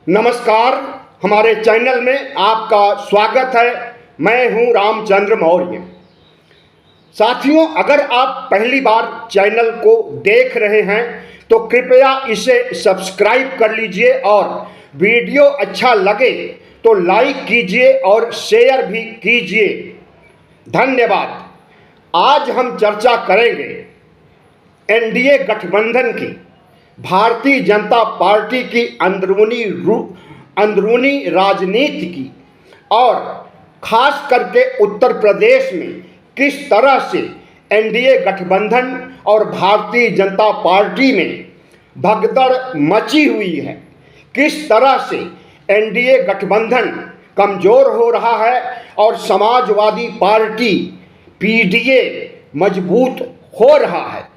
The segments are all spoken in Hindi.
नमस्कार। हमारे चैनल में आपका स्वागत है। मैं हूं रामचंद्र मौर्य। साथियों, अगर आप पहली बार चैनल को देख रहे हैं तो कृपया इसे सब्सक्राइब कर लीजिए और वीडियो अच्छा लगे तो लाइक कीजिए और शेयर भी कीजिए। धन्यवाद। आज हम चर्चा करेंगे एनडीए गठबंधन की, भारतीय जनता पार्टी की अंदरूनी राजनीति की और खास करके उत्तर प्रदेश में किस तरह से एनडीए गठबंधन और भारतीय जनता पार्टी में भगदड़ मची हुई है, किस तरह से एनडीए गठबंधन कमज़ोर हो रहा है और समाजवादी पार्टी पीडीए मजबूत हो रहा है।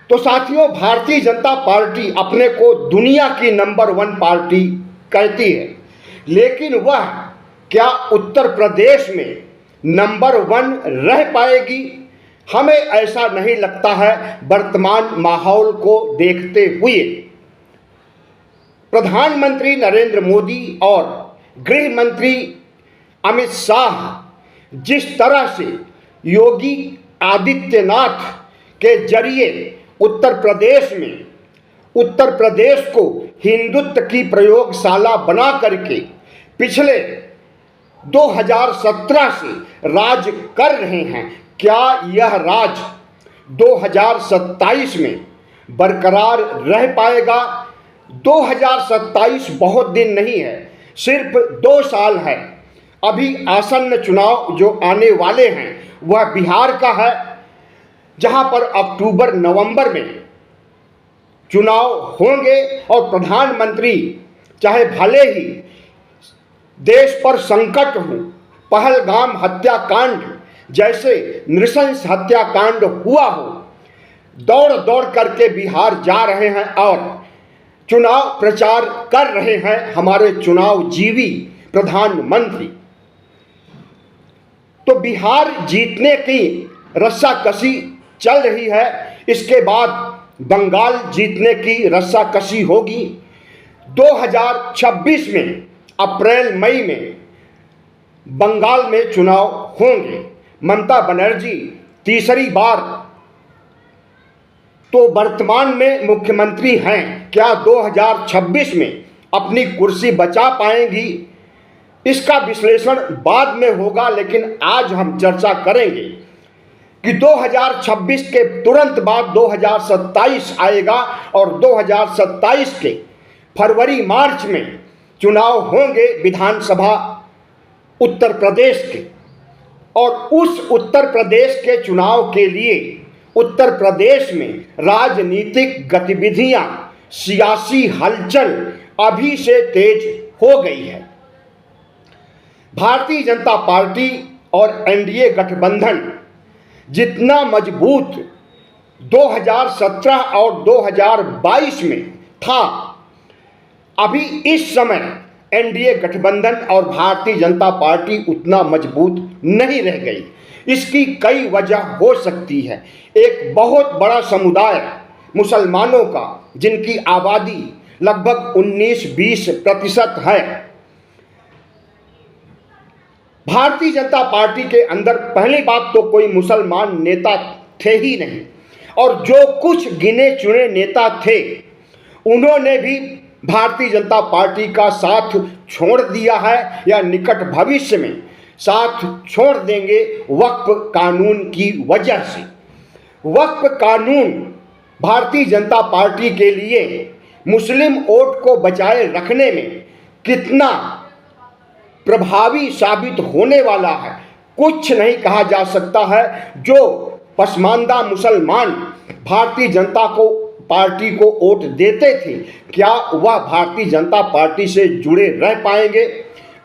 तो साथियों, भारतीय जनता पार्टी अपने को दुनिया की नंबर 1 पार्टी कहती है, लेकिन वह क्या उत्तर प्रदेश में नंबर 1 रह पाएगी? हमें ऐसा नहीं लगता है वर्तमान माहौल को देखते हुए। प्रधानमंत्री नरेंद्र मोदी और गृह मंत्री अमित शाह जिस तरह से योगी आदित्यनाथ के जरिए उत्तर प्रदेश को हिंदुत्व की प्रयोगशाला बना करके पिछले 2017 से राज कर रहे हैं, क्या यह राज 2027 में बरकरार रह पाएगा? 2027 बहुत दिन नहीं है, सिर्फ 2 साल है। अभी आसन्न चुनाव जो आने वाले हैं वह बिहार का है, जहां पर अक्टूबर नवंबर में चुनाव होंगे और प्रधानमंत्री चाहे भले ही देश पर संकट हो, पहलगाम हत्याकांड जैसे नृशंस हत्याकांड हुआ हो, दौड़ दौड़ करके बिहार जा रहे हैं और चुनाव प्रचार कर रहे हैं हमारे चुनाव जीवी प्रधानमंत्री। तो बिहार जीतने की रस्साकसी चल रही है, इसके बाद बंगाल जीतने की रस्साकसी होगी। 2026 में अप्रैल मई में बंगाल में चुनाव होंगे। ममता बनर्जी तीसरी बार तो वर्तमान में मुख्यमंत्री हैं, क्या 2026 में अपनी कुर्सी बचा पाएंगी? इसका विश्लेषण बाद में होगा, लेकिन आज हम चर्चा करेंगे कि 2026 के तुरंत बाद 2027 आएगा और 2027 के फरवरी मार्च में चुनाव होंगे विधानसभा उत्तर प्रदेश के। और उस उत्तर प्रदेश के चुनाव के लिए उत्तर प्रदेश में राजनीतिक गतिविधियां, सियासी हलचल अभी से तेज हो गई है। भारतीय जनता पार्टी और एनडीए गठबंधन जितना मजबूत 2017 और 2022 में था, अभी इस समय एनडीए गठबंधन और भारतीय जनता पार्टी उतना मजबूत नहीं रह गई। इसकी कई वजह हो सकती है। एक बहुत बड़ा समुदाय मुसलमानों का, जिनकी आबादी लगभग 19-20% है, भारतीय जनता पार्टी के अंदर पहली बात तो कोई मुसलमान नेता थे ही नहीं, और जो कुछ गिने चुने नेता थे उन्होंने भी भारतीय जनता पार्टी का साथ छोड़ दिया है या निकट भविष्य में साथ छोड़ देंगे वक्फ कानून की वजह से। वक्फ कानून भारतीय जनता पार्टी के लिए मुस्लिम वोट को बचाए रखने में कितना प्रभावी साबित होने वाला है, कुछ नहीं कहा जा सकता है। जो पसमानदा मुसलमान भारतीय जनता पार्टी को वोट देते थे, क्या वह भारतीय जनता पार्टी से जुड़े रह पाएंगे?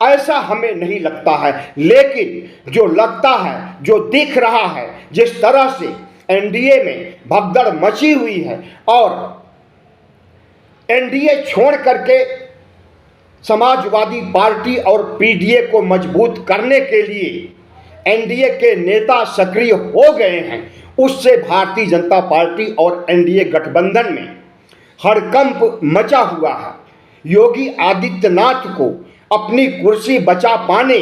ऐसा हमें नहीं लगता है। लेकिन जो लगता है, जो दिख रहा है, जिस तरह से एनडीए में भगदड़ मची हुई है और एनडीए छोड़ करके समाजवादी पार्टी और पीडीए को मजबूत करने के लिए एनडीए के नेता सक्रिय हो गए हैं, उससे भारतीय जनता पार्टी और एनडीए गठबंधन में हड़कंप मचा हुआ है। योगी आदित्यनाथ को अपनी कुर्सी बचा पाने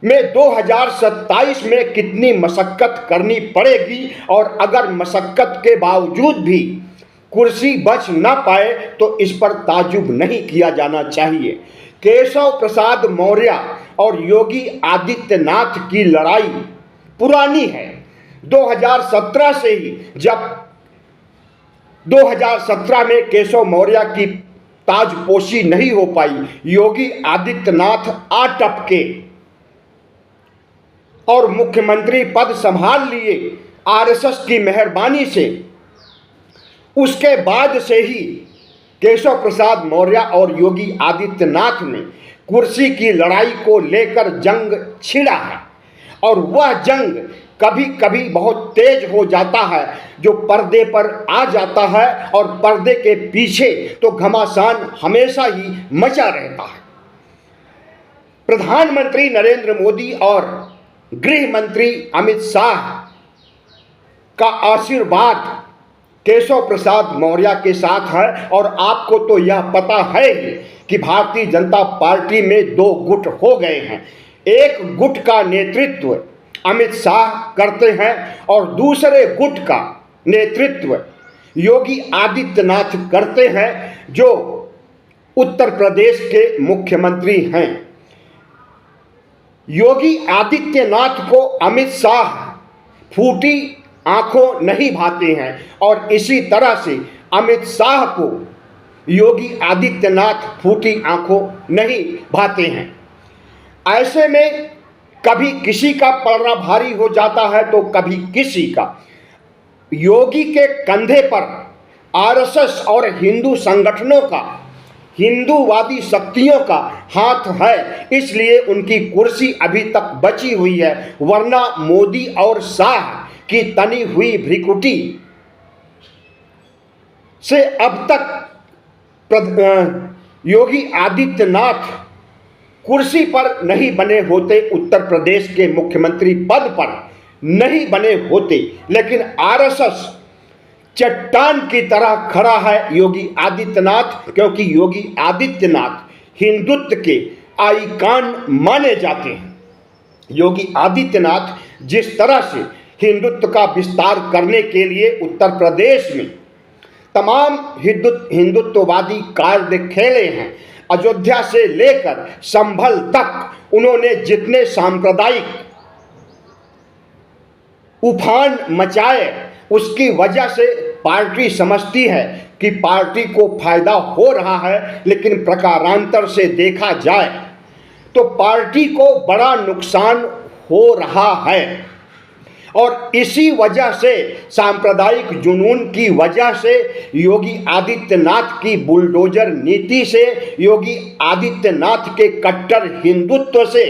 में 2027 में कितनी मशक्कत करनी पड़ेगी, और अगर मशक्कत के बावजूद भी कुर्सी बच ना पाए तो इस पर ताजुब नहीं किया जाना चाहिए। केशव प्रसाद मौर्य और योगी आदित्यनाथ की लड़ाई पुरानी है। 2017 से ही, जब 2017 में केशव मौर्य की ताजपोशी नहीं हो पाई, योगी आदित्यनाथ आ टपके और मुख्यमंत्री पद संभाल लिए आरएसएस की मेहरबानी से। उसके बाद से ही केशव प्रसाद मौर्य और योगी आदित्यनाथ ने कुर्सी की लड़ाई को लेकर जंग छिड़ा है, और वह जंग कभी कभी बहुत तेज हो जाता है, जो पर्दे पर आ जाता है, और पर्दे के पीछे तो घमासान हमेशा ही मचा रहता है। प्रधानमंत्री नरेंद्र मोदी और गृह मंत्री अमित शाह का आशीर्वाद केशव प्रसाद मौर्य के साथ है, और आपको तो यह पता है ही कि भारतीय जनता पार्टी में दो गुट हो गए हैं। एक गुट का नेतृत्व अमित शाह करते हैं और दूसरे गुट का नेतृत्व योगी आदित्यनाथ करते हैं, जो उत्तर प्रदेश के मुख्यमंत्री हैं। योगी आदित्यनाथ को अमित शाह फूटी आंखों नहीं भाते हैं, और इसी तरह से अमित शाह को योगी आदित्यनाथ फूटी आंखों नहीं भाते हैं। ऐसे में कभी किसी का पलड़ा भारी हो जाता है तो कभी किसी का। योगी के कंधे पर आरएसएस और हिंदू संगठनों का, हिंदूवादी शक्तियों का हाथ है, इसलिए उनकी कुर्सी अभी तक बची हुई है, वरना मोदी और शाह की तनी हुई भ्रिकुटी से अब तक योगी आदित्यनाथ कुर्सी पर नहीं बने होते, उत्तर प्रदेश के मुख्यमंत्री पद पर नहीं बने होते। लेकिन आरएसएस चट्टान की तरह खड़ा है योगी आदित्यनाथ, क्योंकि योगी आदित्यनाथ हिंदुत्व के आइकॉन माने जाते हैं। योगी आदित्यनाथ जिस तरह से हिंदुत्व का विस्तार करने के लिए उत्तर प्रदेश में तमाम हिंदुत्ववादी कार्य खेले हैं, अयोध्या से लेकर संभल तक उन्होंने जितने सांप्रदायिक उफान मचाए, उसकी वजह से पार्टी समझती है कि पार्टी को फायदा हो रहा है, लेकिन प्रकारांतर से देखा जाए तो पार्टी को बड़ा नुकसान हो रहा है। और इसी वजह से, सांप्रदायिक जुनून की वजह से, योगी आदित्यनाथ की बुलडोजर नीति से, योगी आदित्यनाथ के कट्टर हिंदुत्व से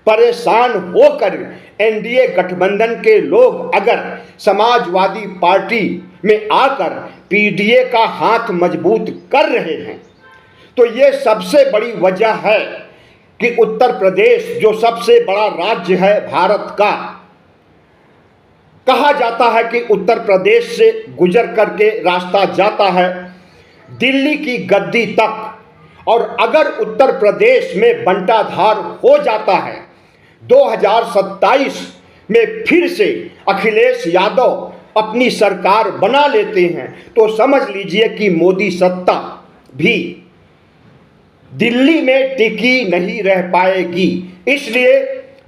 परेशान होकर एनडीए गठबंधन के लोग अगर समाजवादी पार्टी में आकर पीडीए का हाथ मजबूत कर रहे हैं, तो ये सबसे बड़ी वजह है कि उत्तर प्रदेश, जो सबसे बड़ा राज्य है भारत का, कहा जाता है कि उत्तर प्रदेश से गुजर करके रास्ता जाता है दिल्ली की गद्दी तक, और अगर उत्तर प्रदेश में बंटाधार हो जाता है, 2027 में फिर से अखिलेश यादव अपनी सरकार बना लेते हैं, तो समझ लीजिए कि मोदी सत्ता भी दिल्ली में टिकी नहीं रह पाएगी। इसलिए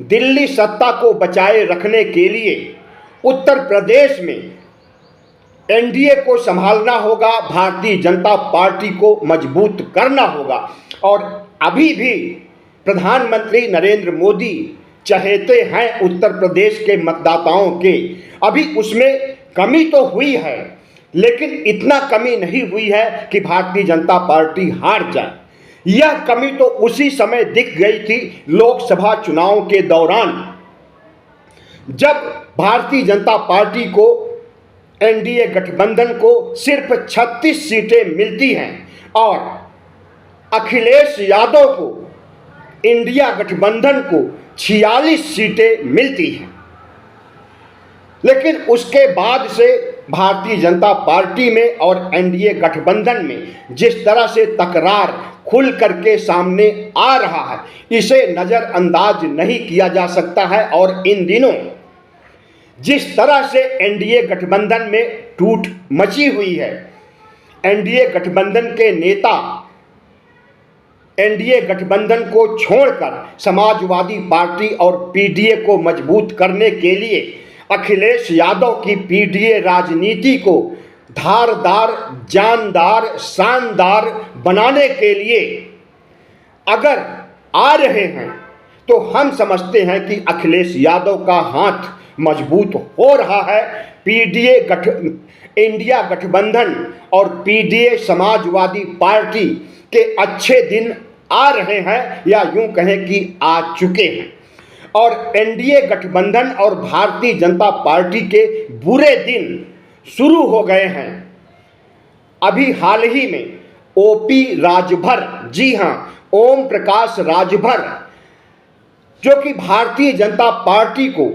दिल्ली सत्ता को बचाए रखने के लिए उत्तर प्रदेश में एनडीए को संभालना होगा, भारतीय जनता पार्टी को मजबूत करना होगा। और अभी भी प्रधानमंत्री नरेंद्र मोदी चहेते हैं उत्तर प्रदेश के मतदाताओं के। अभी उसमें कमी तो हुई है, लेकिन इतना कमी नहीं हुई है कि भारतीय जनता पार्टी हार जाए। यह कमी तो उसी समय दिख गई थी लोकसभा चुनाव के दौरान, जब भारतीय जनता पार्टी को, एनडीए गठबंधन को सिर्फ 36 सीटें मिलती हैं और अखिलेश यादव को, इंडिया गठबंधन को 46 सीटें मिलती हैं। लेकिन उसके बाद से भारतीय जनता पार्टी में और एनडीए गठबंधन में जिस तरह से तकरार खुल करके सामने आ रहा है, इसे नज़रअंदाज नहीं किया जा सकता है। और इन दिनों जिस तरह से एनडीए गठबंधन में टूट मची हुई है, एनडीए गठबंधन के नेता एनडीए गठबंधन को छोड़कर समाजवादी पार्टी और पीडीए को मजबूत करने के लिए अखिलेश यादव की पीडीए राजनीति को धारदार, जानदार, शानदार बनाने के लिए अगर आ रहे हैं, तो हम समझते हैं कि अखिलेश यादव का हाथ मजबूत हो रहा है। इंडिया गठबंधन और पीडीए समाजवादी पार्टी के अच्छे दिन आ रहे हैं, या यूं कहें कि आ चुके हैं। और एनडीए गठबंधन और भारतीय जनता पार्टी के बुरे दिन शुरू हो गए हैं। अभी हाल ही में ओपी राजभर, जी हाँ, ओम प्रकाश राजभर, जो कि भारतीय जनता पार्टी को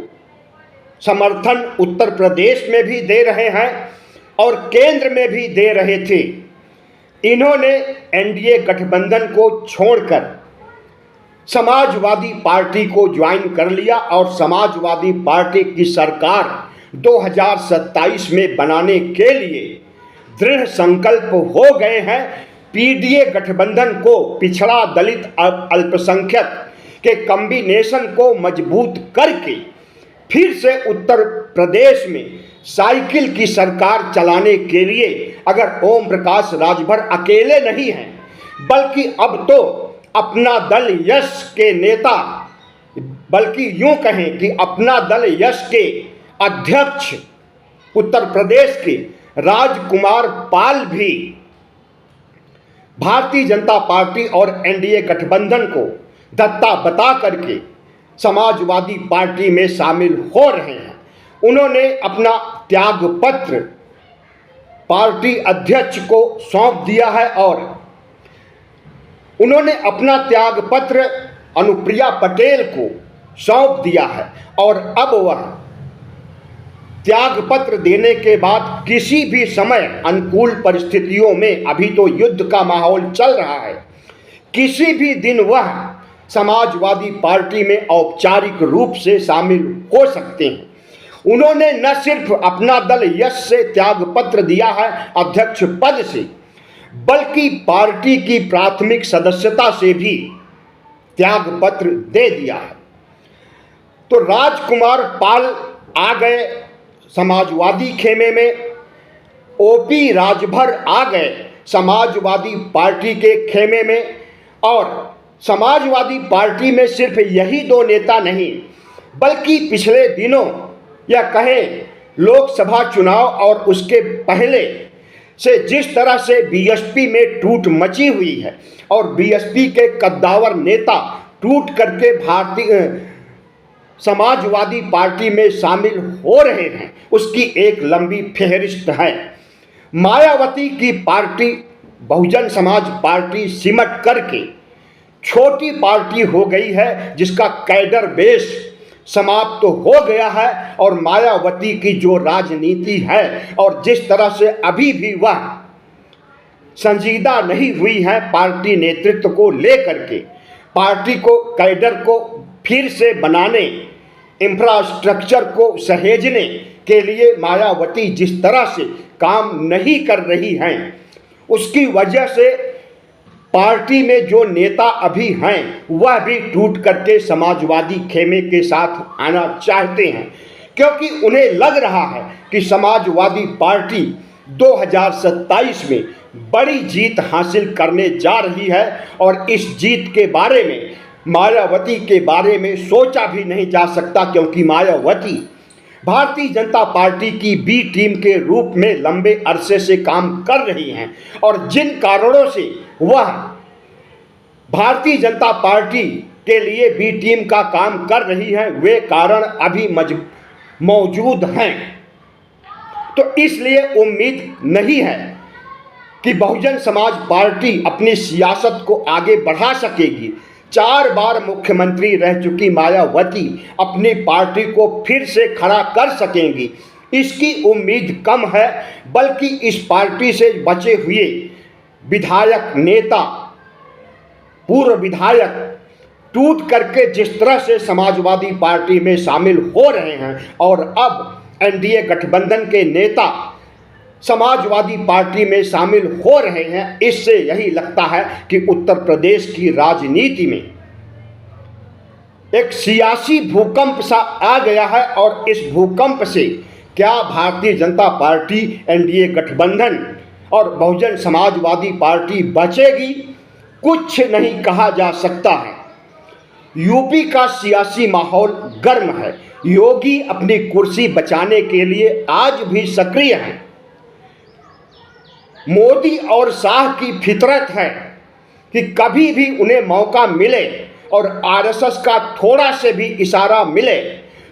समर्थन उत्तर प्रदेश में भी दे रहे हैं और केंद्र में भी दे रहे थे, इन्होंने एनडीए गठबंधन को छोड़कर समाजवादी पार्टी को ज्वाइन कर लिया और समाजवादी पार्टी की सरकार 2027 में बनाने के लिए दृढ़ संकल्प हो गए हैं। पीडीए गठबंधन को पिछड़ा, दलित, अल्पसंख्यक के कॉम्बिनेशन को मजबूत करके फिर से उत्तर प्रदेश में साइकिल की सरकार चलाने के लिए अगर ओम प्रकाश राजभर अकेले नहीं हैं, बल्कि अब तो अपना दल यश के नेता, बल्कि यूं कहें कि अपना दल यश के अध्यक्ष उत्तर प्रदेश के राजकुमार पाल भी भारतीय जनता पार्टी और एनडीए गठबंधन को धत्ता बता करके समाजवादी पार्टी में शामिल हो रहे हैं। उन्होंने अपना त्याग पत्र पार्टी अध्यक्ष को सौंप दिया है और उन्होंने अपना त्याग पत्र अनुप्रिया पटेल को सौंप दिया है। और अब वह त्याग पत्र देने के बाद किसी भी समय अनुकूल परिस्थितियों में, अभी तो युद्ध का माहौल चल रहा है, किसी भी दिन वह समाजवादी पार्टी में औपचारिक रूप से शामिल हो सकते हैं। उन्होंने न सिर्फ अपना दल यश से त्याग पत्र दिया है अध्यक्ष पद से, बल्कि पार्टी की प्राथमिक सदस्यता से भी त्याग पत्र दे दिया है। तो राजकुमार पाल आ गए समाजवादी खेमे में, ओपी राजभर आ गए समाजवादी पार्टी के खेमे में। और समाजवादी पार्टी में सिर्फ यही दो नेता नहीं, बल्कि पिछले दिनों या कहें लोकसभा चुनाव और उसके पहले से जिस तरह से बीएसपी में टूट मची हुई है और बीएसपी के कद्दावर नेता टूट करके भारतीय समाजवादी पार्टी में शामिल हो रहे हैं, उसकी एक लंबी फेहरिस्त है। मायावती की पार्टी बहुजन समाज पार्टी सिमट करके छोटी पार्टी हो गई है, जिसका कैडर बेस समाप्त तो हो गया है। और मायावती की जो राजनीति है और जिस तरह से अभी भी वह संजीदा नहीं हुई है पार्टी नेतृत्व को लेकर के, पार्टी को, कैडर को फिर से बनाने, इंफ्रास्ट्रक्चर को सहेजने के लिए मायावती जिस तरह से काम नहीं कर रही हैं, उसकी वजह से पार्टी में जो नेता अभी हैं वह भी टूट करके समाजवादी खेमे के साथ आना चाहते हैं, क्योंकि उन्हें लग रहा है कि समाजवादी पार्टी 2027 में बड़ी जीत हासिल करने जा रही है। और इस जीत के बारे में, मायावती के बारे में सोचा भी नहीं जा सकता, क्योंकि मायावती भारतीय जनता पार्टी की बी टीम के रूप में लंबे अरसे से काम कर रही हैं। और जिन कारणों से वह भारतीय जनता पार्टी के लिए बी टीम का काम कर रही है, वे कारण अभी मौजूद हैं। तो इसलिए उम्मीद नहीं है कि बहुजन समाज पार्टी अपनी सियासत को आगे बढ़ा सकेगी। 4 बार मुख्यमंत्री रह चुकी मायावती अपनी पार्टी को फिर से खड़ा कर सकेंगी, इसकी उम्मीद कम है, बल्कि इस पार्टी से बचे हुए विधायक, नेता, पूर्व विधायक टूट करके जिस तरह से समाजवादी पार्टी में शामिल हो रहे हैं और अब एनडीए गठबंधन के नेता समाजवादी पार्टी में शामिल हो रहे हैं, इससे यही लगता है कि उत्तर प्रदेश की राजनीति में एक सियासी भूकंप सा आ गया है। और इस भूकंप से क्या भारतीय जनता पार्टी, एनडीए गठबंधन और बहुजन समाजवादी पार्टी बचेगी, कुछ नहीं कहा जा सकता है। यूपी का सियासी माहौल गर्म है। योगी अपनी कुर्सी बचाने के लिए आज भी सक्रिय हैं। मोदी और शाह की फितरत है कि कभी भी उन्हें मौका मिले और आरएसएस का थोड़ा से भी इशारा मिले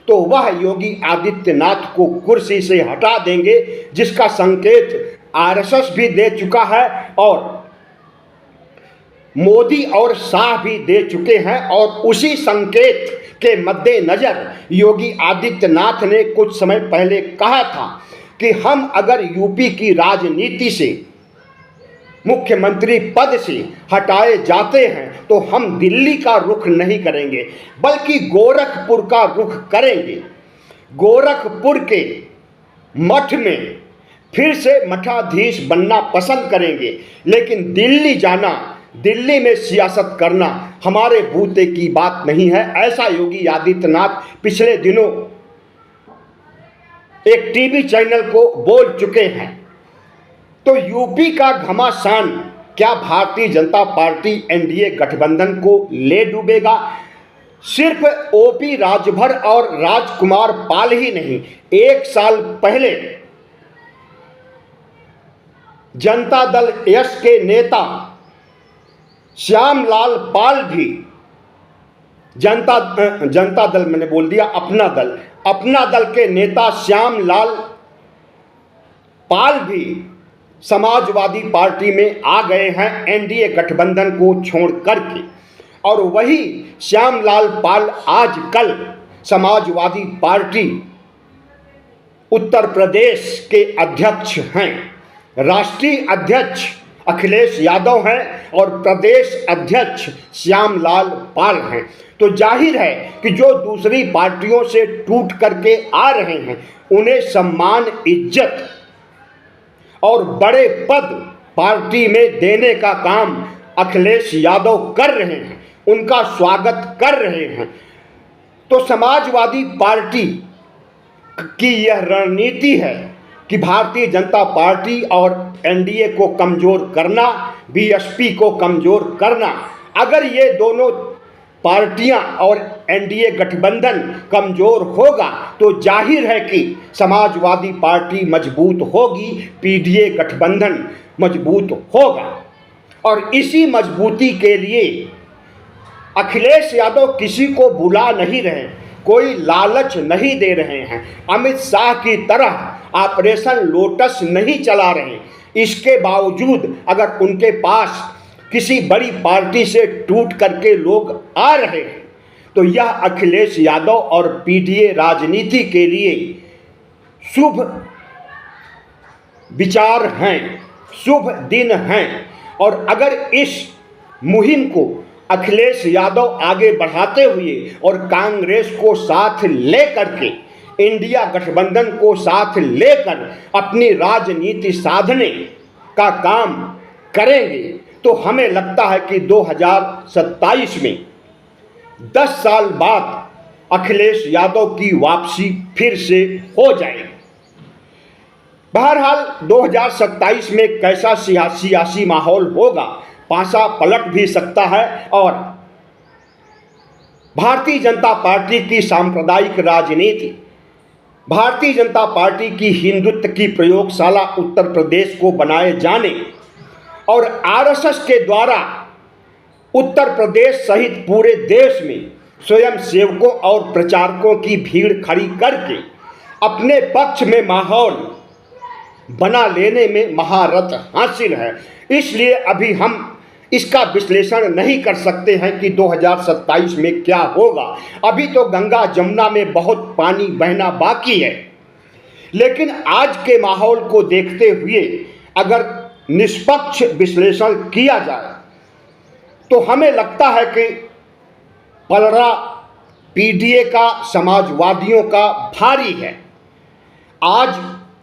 तो वह योगी आदित्यनाथ को कुर्सी से हटा देंगे, जिसका संकेत आरएसएस भी दे चुका है और मोदी और शाह भी दे चुके हैं। और उसी संकेत के मद्देनजर योगी आदित्यनाथ ने कुछ समय पहले कहा था कि हम अगर यूपी की राजनीति से, मुख्यमंत्री पद से हटाए जाते हैं तो हम दिल्ली का रुख नहीं करेंगे, बल्कि गोरखपुर का रुख करेंगे। गोरखपुर के मठ में फिर से मठाधीश बनना पसंद करेंगे, लेकिन दिल्ली जाना, दिल्ली में सियासत करना हमारे बूते की बात नहीं है। ऐसा योगी आदित्यनाथ पिछले दिनों एक टीवी चैनल को बोल चुके हैं। तो यूपी का घमासान क्या भारतीय जनता पार्टी एनडीए गठबंधन को ले डूबेगा? सिर्फ ओपी राजभर और राजकुमार पाल ही नहीं, एक साल पहले जनता दल एस के नेता श्यामलाल पाल भी, जनता दल मैंने बोल दिया, अपना दल के नेता श्यामलाल पाल भी समाजवादी पार्टी में आ गए हैं एनडीए गठबंधन को छोड़ करके। और वही श्यामलाल पाल आजकल समाजवादी पार्टी उत्तर प्रदेश के अध्यक्ष हैं। राष्ट्रीय अध्यक्ष अखिलेश यादव हैं और प्रदेश अध्यक्ष श्यामलाल पाल हैं। तो जाहिर है कि जो दूसरी पार्टियों से टूट करके आ रहे हैं, उन्हें सम्मान, इज्जत और बड़े पद पार्टी में देने का काम अखिलेश यादव कर रहे हैं, उनका स्वागत कर रहे हैं। तो समाजवादी पार्टी की यह रणनीति है कि भारतीय जनता पार्टी और एनडीए को कमज़ोर करना, बीएसपी को कमज़ोर करना। अगर ये दोनों पार्टियां और एनडीए गठबंधन कमज़ोर होगा तो जाहिर है कि समाजवादी पार्टी मजबूत होगी, पीडीए गठबंधन मजबूत होगा। और इसी मजबूती के लिए अखिलेश यादव किसी को बुला नहीं रहे, कोई लालच नहीं दे रहे हैं, अमित शाह की तरह ऑपरेशन लोटस नहीं चला रहे। इसके बावजूद अगर उनके पास किसी बड़ी पार्टी से टूट करके लोग आ रहे हैं तो यह अखिलेश यादव और पीडीए राजनीति के लिए शुभ विचार हैं, शुभ दिन हैं। और अगर इस मुहिम को अखिलेश यादव आगे बढ़ाते हुए और कांग्रेस को साथ लेकर के, इंडिया गठबंधन को साथ लेकर अपनी राजनीति साधने का काम करेंगे तो हमें लगता है कि 2027 में 10 साल बाद अखिलेश यादव की वापसी फिर से हो जाएगी। बहरहाल 2027 में कैसा सियासी माहौल होगा, पासा पलट भी सकता है और भारतीय जनता पार्टी की सांप्रदायिक राजनीति, भारतीय जनता पार्टी की हिंदुत्व की प्रयोगशाला उत्तर प्रदेश को बनाए जाने और आरएसएस के द्वारा उत्तर प्रदेश सहित पूरे देश में स्वयं सेवकों और प्रचारकों की भीड़ खड़ी करके अपने पक्ष में माहौल बना लेने में महारत हासिल है। इसलिए अभी हम इसका विश्लेषण नहीं कर सकते हैं कि 2027 में क्या होगा। अभी तो गंगा जमुना में बहुत पानी बहना बाकी है। लेकिन आज के माहौल को देखते हुए अगर निष्पक्ष विश्लेषण किया जाए तो हमें लगता है कि पलड़ा पीडीए का समाजवादियों का भारी है। आज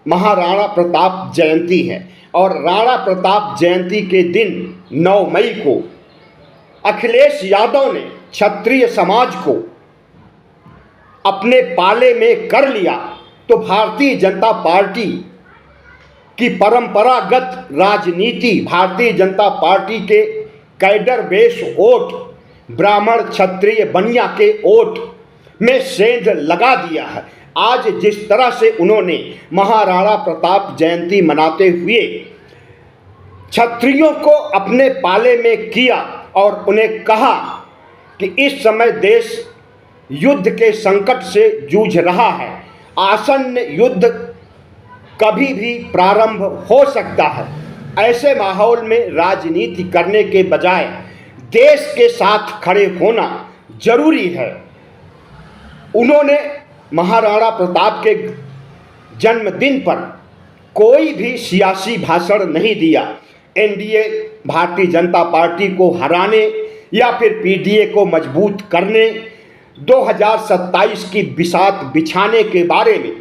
महाराणा प्रताप जयंती है और राणा प्रताप जयंती के दिन 9 मई को अखिलेश यादव ने क्षत्रिय समाज को अपने पाले में कर लिया, तो भारतीय जनता पार्टी की परंपरागत राजनीति, भारतीय जनता पार्टी के कैडर बेस वोट, ब्राह्मण क्षत्रिय बनिया के वोट में सेंध लगा दिया है। आज जिस तरह से उन्होंने महाराणा प्रताप जयंती मनाते हुए क्षत्रियों को अपने पाले में किया और उन्हें कहा कि इस समय देश युद्ध के संकट से जूझ रहा है, आसन्न युद्ध कभी भी प्रारंभ हो सकता है, ऐसे माहौल में राजनीति करने के बजाय देश के साथ खड़े होना जरूरी है। उन्होंने महाराणा प्रताप के जन्मदिन पर कोई भी सियासी भाषण नहीं दिया। एनडीए भारतीय जनता पार्टी को हराने या फिर पीडीए को मजबूत करने, 2027 की बिसात बिछाने के बारे में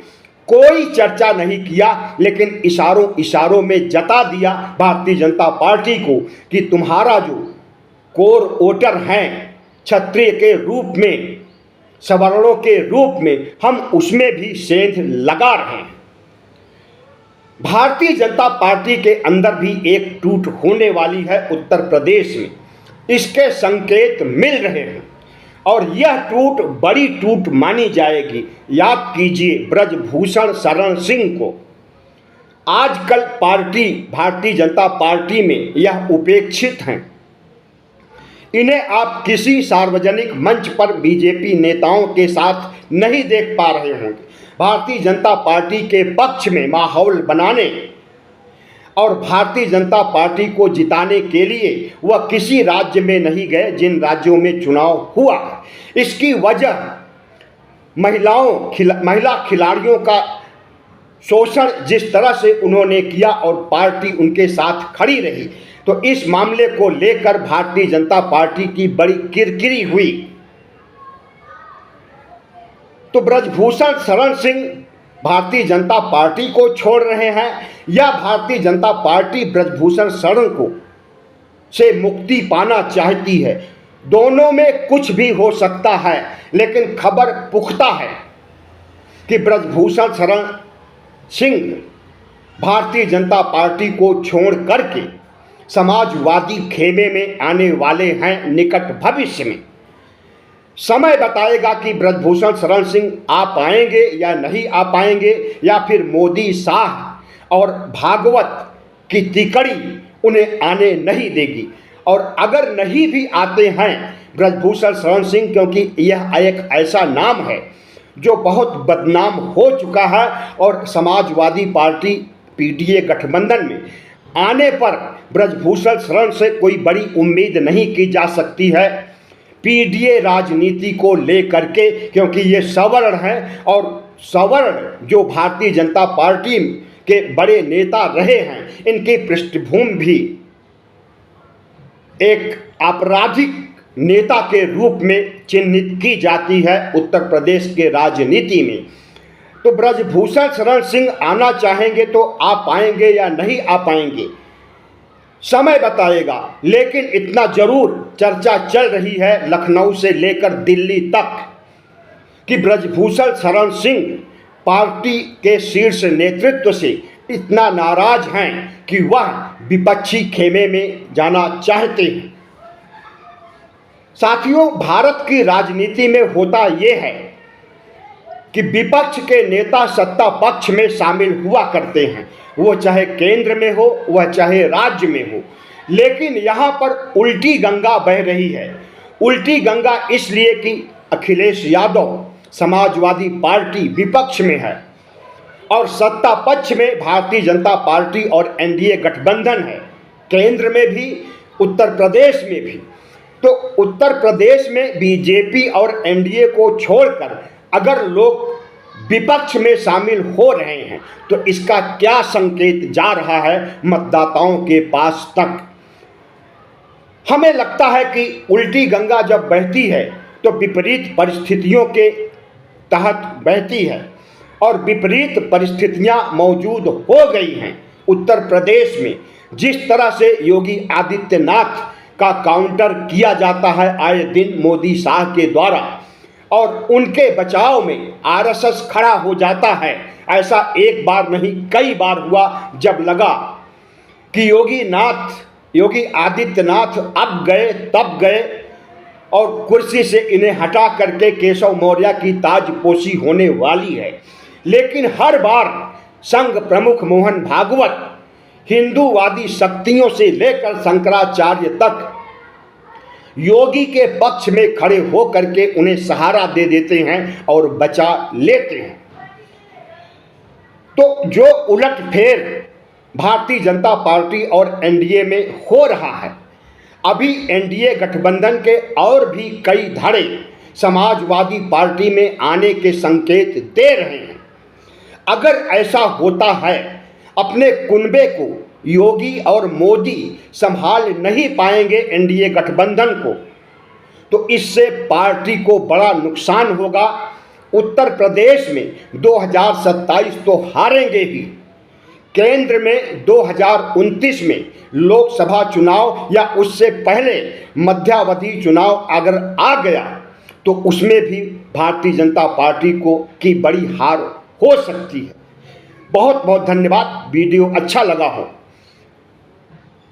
कोई चर्चा नहीं किया, लेकिन इशारों में जता दिया भारतीय जनता पार्टी को कि तुम्हारा जो कोर वोटर हैं क्षत्रिय के रूप में, सवर्णों के रूप में, हम उसमें भी सेंध लगा रहे हैं। भारतीय जनता पार्टी के अंदर भी एक टूट होने वाली है उत्तर प्रदेश में, इसके संकेत मिल रहे हैं और यह टूट बड़ी टूट मानी जाएगी। याद कीजिए ब्रजभूषण शरण सिंह को आजकल पार्टी भारतीय जनता पार्टी में यह उपेक्षित हैं। इन्हें आप किसी सार्वजनिक मंच पर बीजेपी नेताओं के साथ नहीं देख पा रहे होंगे। भारतीय जनता पार्टी के पक्ष में माहौल बनाने और भारतीय जनता पार्टी को जिताने के लिए वह किसी राज्य में नहीं गए जिन राज्यों में चुनाव हुआ। इसकी वजह महिला खिलाड़ियों का शोषण जिस तरह से उन्होंने किया और पार्टी उनके साथ खड़ी रही, तो इस मामले को लेकर भारतीय जनता पार्टी की बड़ी किरकिरी हुई। तो ब्रजभूषण शरण सिंह भारतीय जनता पार्टी को छोड़ रहे हैं या भारतीय जनता पार्टी ब्रजभूषण शरण को से मुक्ति पाना चाहती है। दोनों में कुछ भी हो सकता है, लेकिन खबर पुख्ता है कि ब्रजभूषण शरण सिंह भारतीय जनता पार्टी को छोड़ करके समाजवादी खेमे में आने वाले हैं निकट भविष्य में। समय बताएगा कि ब्रजभूषण शरण सिंह आ पाएंगे या नहीं आ पाएंगे, या फिर मोदी शाह और भागवत की तिकड़ी उन्हें आने नहीं देगी। और अगर नहीं भी आते हैं ब्रजभूषण शरण सिंह, क्योंकि यह एक ऐसा नाम है जो बहुत बदनाम हो चुका है और समाजवादी पार्टी पीडीए गठबंधन में आने पर ब्रजभूषण शरण से कोई बड़ी उम्मीद नहीं की जा सकती है पीडीए राजनीति को लेकर के, क्योंकि ये सवर्ण हैं और सवर्ण जो भारतीय जनता पार्टी के बड़े नेता रहे हैं, इनकी पृष्ठभूमि भी एक आपराधिक नेता के रूप में चिन्हित की जाती है उत्तर प्रदेश के राजनीति में। तो ब्रजभूषण शरण सिंह आना चाहेंगे तो आ पाएंगे या नहीं आ पाएंगे, समय बताएगा। लेकिन इतना जरूर चर्चा चल रही है लखनऊ से लेकर दिल्ली तक कि ब्रजभूषण शरण सिंह पार्टी के शीर्ष नेतृत्व से इतना नाराज हैं कि वह विपक्षी खेमे में जाना चाहते हैं। साथियों, भारत की राजनीति में होता यह है कि विपक्ष के नेता सत्ता पक्ष में शामिल हुआ करते हैं, वो चाहे केंद्र में हो वह चाहे राज्य में हो। लेकिन यहाँ पर उल्टी गंगा बह रही है। उल्टी गंगा इसलिए कि अखिलेश यादव समाजवादी पार्टी विपक्ष में है और सत्ता पक्ष में भारतीय जनता पार्टी और एनडीए गठबंधन है, केंद्र में भी उत्तर प्रदेश में भी। तो उत्तर प्रदेश में बीजेपी और एनडीए को छोड़कर अगर लोग विपक्ष में शामिल हो रहे हैं, तो इसका क्या संकेत जा रहा है मतदाताओं के पास तक। हमें लगता है कि उल्टी गंगा जब बहती है तो विपरीत परिस्थितियों के तहत बहती है, और विपरीत परिस्थितियां मौजूद हो गई हैं। उत्तर प्रदेश में जिस तरह से योगी आदित्यनाथ का काउंटर किया जाता है आए दिन मोदी शाह के द्वारा, और उनके बचाव में आरएसएस खड़ा हो जाता है, ऐसा एक बार नहीं कई बार हुआ जब लगा कि योगी आदित्यनाथ अब गए तब गए और कुर्सी से इन्हें हटा करके केशव मौर्य की ताजपोशी होने वाली है। लेकिन हर बार संघ प्रमुख मोहन भागवत हिंदूवादी शक्तियों से लेकर शंकराचार्य तक योगी के पक्ष में खड़े हो करके उन्हें सहारा दे देते हैं और बचा लेते हैं। तो जो उलटफेर भारतीय जनता पार्टी और एनडीए में हो रहा है, अभी एनडीए गठबंधन के और भी कई धड़े समाजवादी पार्टी में आने के संकेत दे रहे हैं। अगर ऐसा होता है, अपने कुनबे को योगी और मोदी संभाल नहीं पाएंगे एनडीए गठबंधन को, तो इससे पार्टी को बड़ा नुकसान होगा। उत्तर प्रदेश में 2027 तो हारेंगे ही, केंद्र में 2029 में लोकसभा चुनाव या उससे पहले मध्यावधि चुनाव अगर आ गया तो उसमें भी भारतीय जनता पार्टी की बड़ी हार हो सकती है। बहुत बहुत धन्यवाद। वीडियो अच्छा लगा हो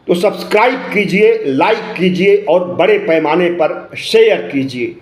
तो सब्सक्राइब कीजिए, लाइक कीजिए और बड़े पैमाने पर शेयर कीजिए।